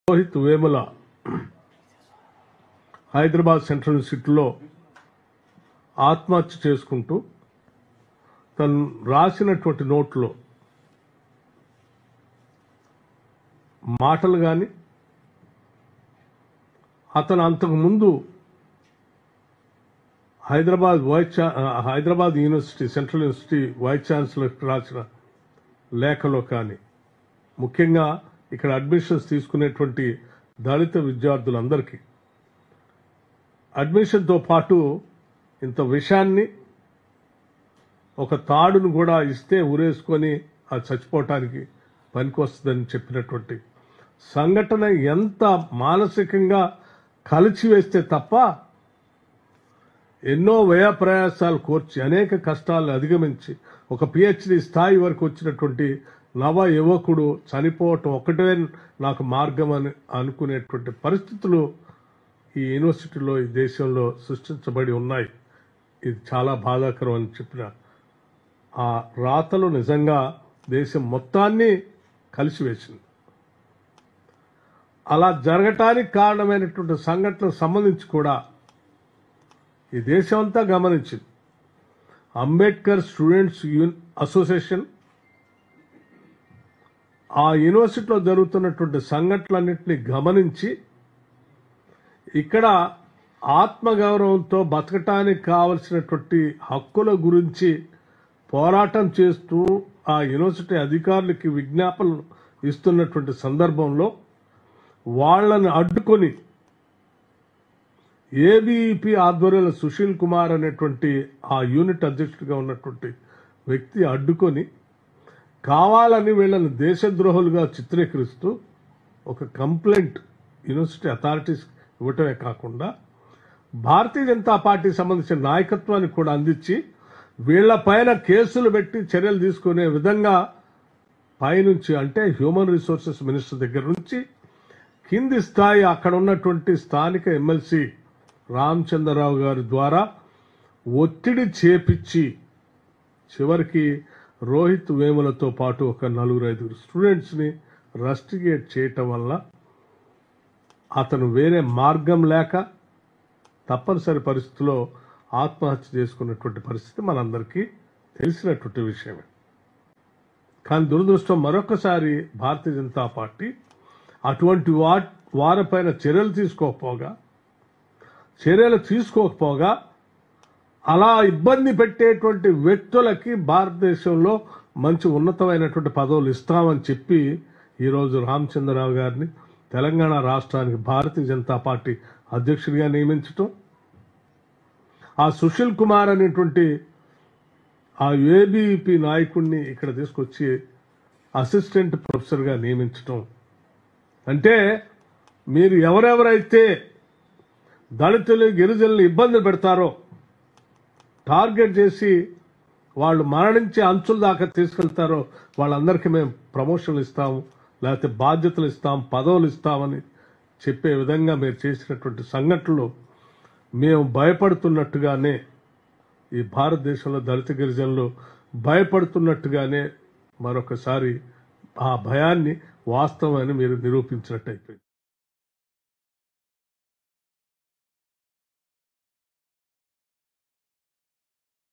Rohit Vemula Hyderabad central యూనివర్సిటీలో ఆత్మహత్య చేసుకుంటూ తను రాసినటువంటి నోట్లో మాటలు కానీ అతను అంతకుముందు Hyderabad university central university vice ఛాన్సలర్కి రాసిన లేఖలో కానీ ముఖ్యంగా ఇక్కడ అడ్మిషన్స్ తీసుకునేటువంటి దళిత విద్యార్థులందరికీ అడ్మిషన్తో పాటు ఇంత విషయాన్ని ఒక తాడును కూడా ఇస్తే ఉరేసుకొని అది చచ్చిపోవటానికి పనికొస్తుందని చెప్పినటువంటి సంఘటన ఎంత మానసికంగా కలిచివేస్తే తప్ప ఎన్నో వ్యయ ప్రయాసాలు కోర్చి అనేక కష్టాలను అధిగమించి ఒక పిహెచ్డి స్థాయి వరకు వచ్చినటువంటి నవ యువకుడు చనిపోవటం ఒకటే నాకు మార్గం అని అనుకునేటువంటి పరిస్థితులు ఈ యూనివర్సిటీలో ఈ దేశంలో సృష్టించబడి ఉన్నాయి. ఇది చాలా బాధాకరం అని చెప్పిన ఆ రాతలు నిజంగా దేశం మొత్తాన్ని కలిసివేసింది. అలా జరగటానికి కారణమైనటువంటి సంఘటనకు సంబంధించి కూడా ఈ దేశం అంతా గమనించింది. అంబేద్కర్ స్టూడెంట్స్ అసోసియేషన్ ఆ యూనివర్సిటీలో జరుగుతున్నటువంటి సంఘటనలన్నింటినీ గమనించి ఇక్కడ ఆత్మగౌరవంతో బతకటానికి కావలసినటువంటి హక్కుల గురించి పోరాటం చేస్తూ ఆ యూనివర్సిటీ అధికారులకి విజ్ఞాపనలు ఇస్తున్నటువంటి సందర్భంలో వాళ్లను అడ్డుకొని ఏబీఈపీ ఆధ్వర్యంలో సుశీల్ కుమార్ అనేటువంటి ఆ యూనిట్ అధ్యక్షుడిగా ఉన్నటువంటి వ్యక్తి అడ్డుకొని కావాలని వీళ్ళని దేశద్రోహులుగా చిత్రీకరిస్తూ ఒక కంప్లైంట్ యూనివర్సిటీ అథారిటీస్ ఇవ్వటమే కాకుండా భారతీయ జనతా పార్టీకి సంబంధించిన నాయకత్వానికి కూడా అందించి వీళ్లపైన కేసులు పెట్టి చర్యలు తీసుకునే విధంగా పైనుంచి అంటే హ్యూమన్ రిసోర్సెస్ మినిస్టర్ దగ్గర నుంచి కింది స్థాయి అక్కడ ఉన్నటువంటి స్థానిక ఎమ్మెల్సీ రామచంద్రరావు గారి ద్వారా ఒత్తిడి చేపించి చివరికి రోహిత్ వేములతో పాటు ఒక 4-5 స్టూడెంట్స్ని రస్టిగేట్ చేయటం వల్ల అతను వేరే మార్గం లేక తప్పనిసరి పరిస్థితిలో ఆత్మహత్య చేసుకున్నటువంటి పరిస్థితి మనందరికీ తెలిసినటువంటి విషయమే. కానీ దురదృష్టం మరొకసారి భారతీయ జనతా పార్టీ అటువంటి వారిపైన చర్యలు తీసుకోకపోగా అలా ఇబ్బంది పెట్టేటువంటి వ్యక్తులకి భారతదేశంలో మంచి ఉన్నతమైనటువంటి పదవులు ఇస్తామని చెప్పి ఈరోజు రామచంద్రరావు గారిని తెలంగాణ రాష్ట్రానికి భారతీయ జనతా పార్టీ అధ్యక్షుడిగా నియమించటం, ఆ సుశీల్ కుమార్ అనేటువంటి ఆ ఏబీఈపీ నాయకుడిని ఇక్కడ తీసుకొచ్చి అసిస్టెంట్ ప్రొఫెసర్గా నియమించటం అంటే మీరు ఎవరెవరైతే దళితులు గిరిజనులు ఇబ్బంది పెడతారో టార్గెట్ చేసి వాళ్ళు మరణించే అంచుల దాకా తీసుకెళ్తారో వాళ్ళందరికీ మేము ప్రమోషన్లు ఇస్తాము, లేకపోతే బాధ్యతలు ఇస్తాం, పదవులు ఇస్తామని చెప్పే విధంగా మీరు చేసినటువంటి సంఘటనలు మేము భయపడుతున్నట్టుగానే ఈ భారతదేశంలో దళిత గిరిజనులు భయపడుతున్నట్టుగానే మరొకసారి ఆ భయాన్ని వాస్తవమని మీరు నిరూపించినట్టు అయిపోయింది.